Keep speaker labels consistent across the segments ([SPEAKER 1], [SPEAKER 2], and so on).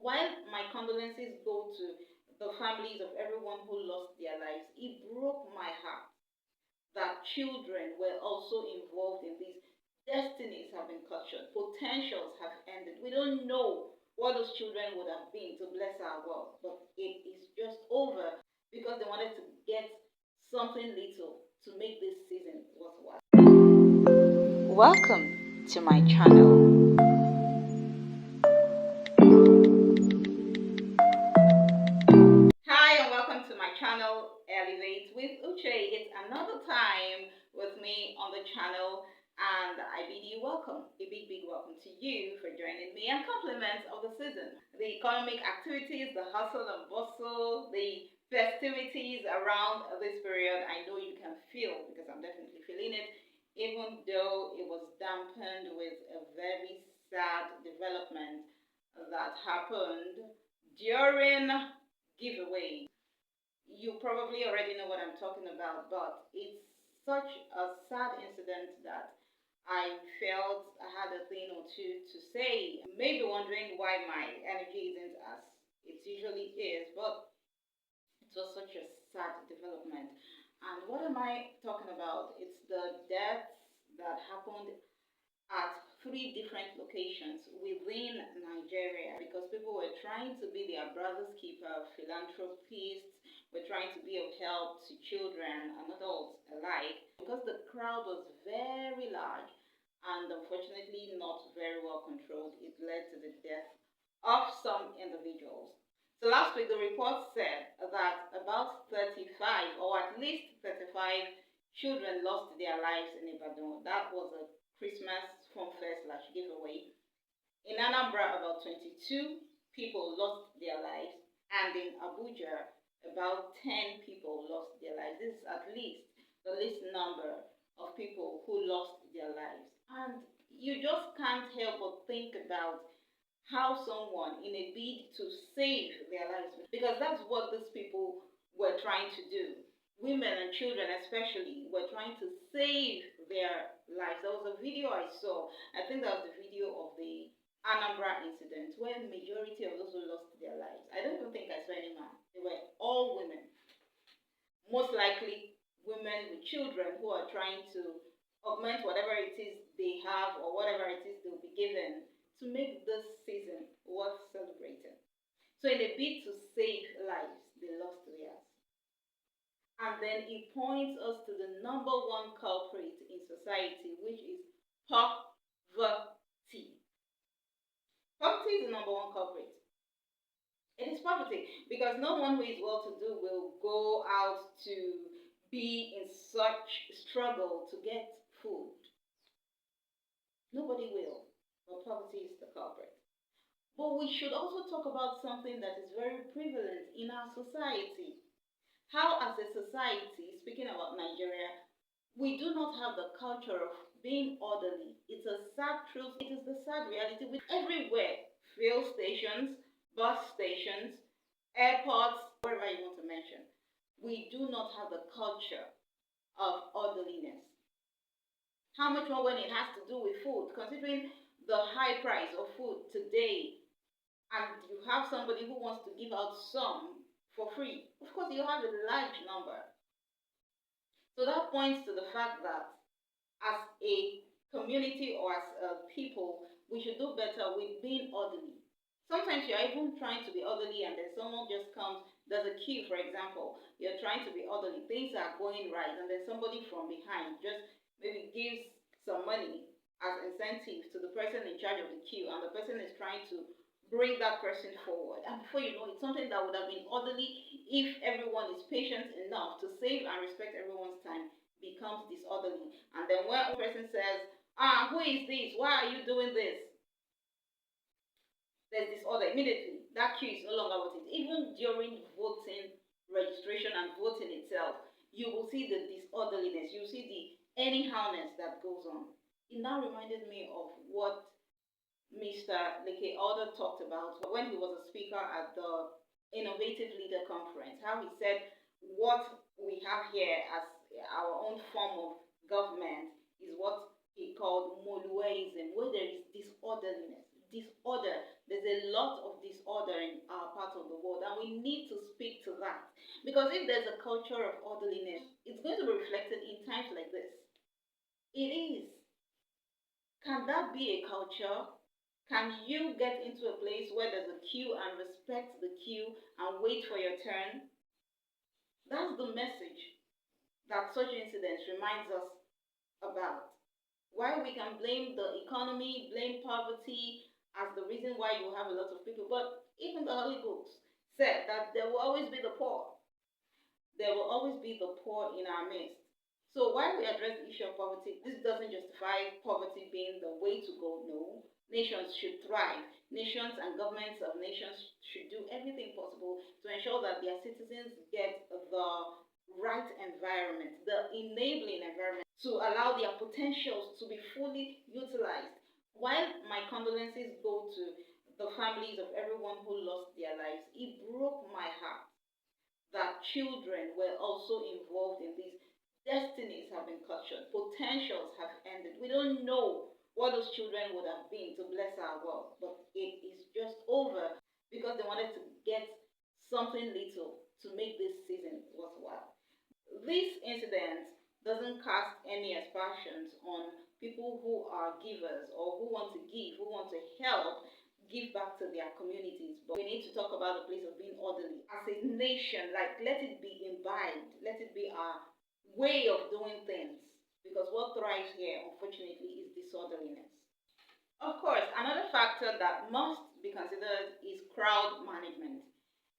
[SPEAKER 1] while my condolences go to the families of everyone who lost their lives, it broke my heart that children were also involved in this. Destinies have been cut short, potentials have ended. We don't know what those children would have been to bless our world, but it is just over because they wanted to get something little to make this season worthwhile. Welcome to my channel. Hi, and welcome to my channel, Elevate with Uche. It's another time with me on the channel, and I bid you welcome. A big welcome to you for joining me, and compliments of the season. The economic activities, the hustle and bustle, the festivities around this period, I know you can feel, because I'm definitely feeling it, even though it was dampened with a very sad development that happened during giveaway. You probably already know what I'm talking about, but it's such a sad incident that I felt I had a thing or two to say. Maybe wondering why my energy isn't as it usually is, but it was such a sad development. And what am I talking about? It's the deaths that happened at three different locations within Nigeria because people were trying to be their brother's keeper, philanthropists were trying to be of help to children and adults alike. Because the crowd was very large and unfortunately not very well controlled, it led to the death of some individuals. So last week the report said that about 35 or at least 35 children lost their lives in Ibadan. That was a Christmas fun fair / giveaway. In Anambra, about 22 people lost their lives, and in Abuja, about 10 people lost their lives. This is at least the least number of people who lost their lives. And you just can't help but think about how someone, in a bid to save their lives, because that's what these people were trying to do. Women and children, especially, were trying to save their lives. There was a video I saw, I think that was the video of the Anambra incident, where the majority of those who lost their lives, I don't even think I saw any man. They were all women. Most likely women with children who are trying to augment whatever it is they have or whatever it is they'll be given to make this season worth celebrating. So in a bid to save lives, they lost theirs. And then it points us to the number one culprit in society, which is poverty. Poverty is the number one culprit. It is poverty because no one who is well to do will go out to be in such struggle to get food. Nobody will, but poverty is the culprit. But we should also talk about something that is very prevalent in our society. How, as a society, speaking about Nigeria, we do not have the culture of being orderly. It's a sad truth. It is the sad reality with everywhere. Fuel stations, bus stations, airports, wherever you want to mention. We do not have the culture of orderliness. How much more when it has to do with food, considering the high price of food today, and you have somebody who wants to give out some for free. Of course, you have a large number. So that points to the fact that as a community or as a people, we should do better with being orderly. Sometimes you're even trying to be orderly and then someone just comes, there's a queue, for example, you're trying to be orderly, things are going right, and then somebody from behind just maybe gives some money as incentive to the person in charge of the queue, and the person is trying to bring that person forward. And before you know it, something that would have been orderly if everyone is patient enough to save and respect everyone's time becomes disorderly. And then when a person says, who is this? Why are you doing this? There's disorder immediately. That queue is no longer what it is. Even during voting registration and voting itself, you will see the disorderliness. You will see the anyhowness that goes on. It now reminded me of what Mr. Leke Alder talked about when he was a speaker at the Innovative Leader Conference, how he said what we have here as our own form of government is what he called Moluism, where there is disorderliness, disorder. There's a lot of disorder in our part of the world, and we need to speak to that. Because if there's a culture of orderliness, it's going to be reflected in times like this. It is. Can that be a culture? Can you get into a place where there's a queue and respect the queue and wait for your turn? That's the message that such incidents reminds us about. While we can blame the economy, blame poverty as the reason why you have a lot of people, but even the Holy Books said that there will always be the poor. There will always be the poor in our midst. So while we address the issue of poverty, this doesn't justify poverty being the way to go. No. Nations should thrive. Nations and governments of nations should do everything possible to ensure that their citizens get the right environment, the enabling environment to allow their potentials to be fully utilized. While my condolences go to the families of everyone who lost their lives, it broke my heart that children were also involved in these. Destinies have been cut short, potentials have ended. We don't know what those children would have been to bless our world, but it is just over because they wanted to get something little to make this season worthwhile. This incident doesn't cast any aspersions on people who are givers or who want to give, who want to help give back to their communities. But we need to talk about the place of being orderly. As a nation, like let it be imbibed, let it be our way of doing things. Because what thrives here, unfortunately, is disorderliness. Of course, another factor that must be considered is crowd management.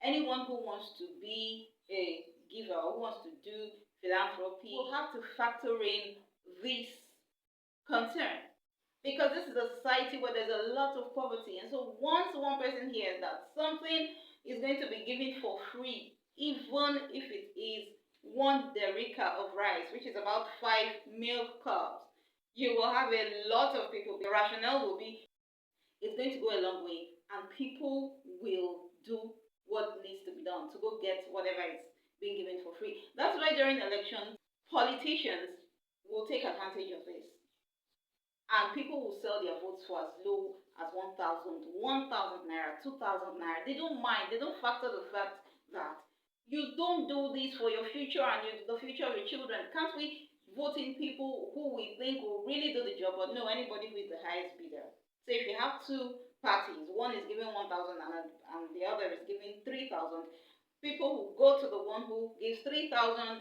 [SPEAKER 1] Anyone who wants to be a giver or who wants to do philanthropy will have to factor in this concern. Because this is a society where there's a lot of poverty. And so once one person hears that something is going to be given for free, even if it is 1 derica of rice, which is about 5 milk cups, you will have a lot of people. The rationale will be it's going to go a long way, and people will do what needs to be done to go get whatever is being given for free. That's why during elections, politicians will take advantage of this. And people will sell their votes for as low as 1,000 naira, 2,000 naira. They don't mind. They don't factor the fact that you don't do this for your future and the future of your children. Can't we vote in people who we think will really do the job? But no, anybody who is the highest bidder. So if you have two parties, one is giving 1,000 and the other is giving 3,000, people will go to the one who gives 3,000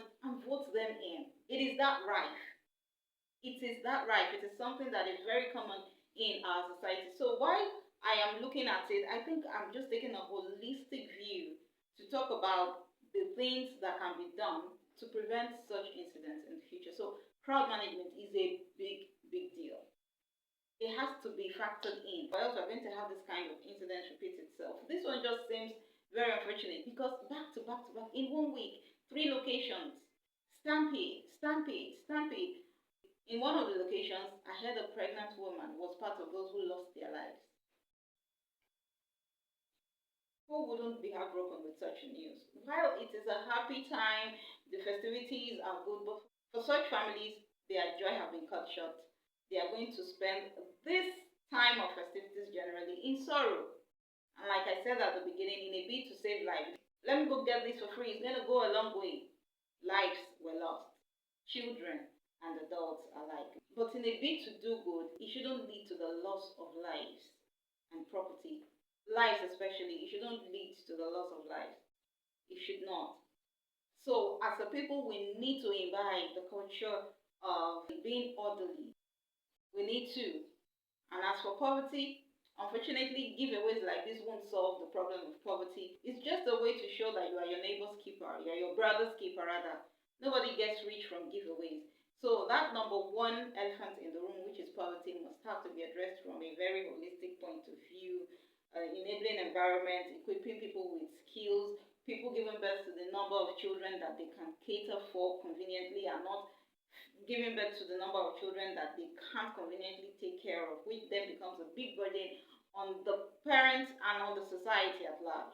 [SPEAKER 1] and vote them in. It is that right. It is that right. It is something that is very common in our society. So while I am looking at it, I think I'm just taking a holistic view to talk about the things that can be done to prevent such incidents in the future. So crowd management is a big, big deal. It has to be factored in, or else we're going to have this kind of incident repeat itself. This one just seems very unfortunate because back to back to back in 1 week, 3 locations, stampede, stampede, stampede. In one of the locations, I heard a pregnant woman was part of those who lost their lives. Who wouldn't be heartbroken with such news? While it is a happy time, the festivities are good, but for such families, their joy have been cut short. They are going to spend this time of festivities generally in sorrow. And like I said at the beginning, in a bid to save lives, let me go get this for free. It's going to go a long way. Lives were lost. Children and adults alike. But in a bid to do good, it shouldn't lead to the loss of lives and property. Lives especially, it shouldn't lead to the loss of lives. It should not. So as a people, we need to imbibe the culture of being orderly. We need to. And as for poverty, unfortunately, giveaways like this won't solve the problem of poverty. It's just a way to show that you are your neighbor's keeper, you are your brother's keeper rather. Nobody gets rich from giveaways. So that number one elephant in the room, which is poverty, must have to be addressed from a very holistic point of view. Enabling environment, equipping people with skills, people giving birth to the number of children that they can cater for conveniently and not giving birth to the number of children that they can't conveniently take care of, which then becomes a big burden on the parents and on the society at large.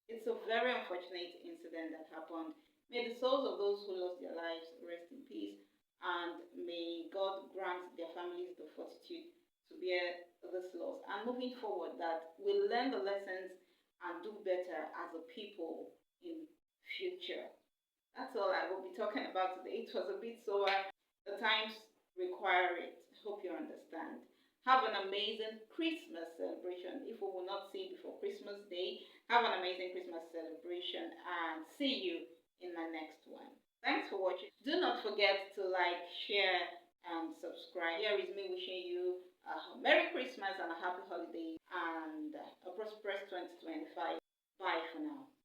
[SPEAKER 1] It's a very unfortunate incident that happened. May the souls of those who lost their lives rest in peace, and may God grant their families the fortitude to bear these laws, and moving forward that we learn the lessons and do better as a people in future. That's all I will be talking about today. It was a bit sober. The times require it. Hope you understand. Have an amazing Christmas celebration. If we will not see you before Christmas Day, have an amazing Christmas celebration and see you in my next one. Thanks for watching. Do not forget to like, share, and subscribe. Here is me wishing you a Merry Christmas and a Happy Holiday and a prosperous 2025. Bye for now.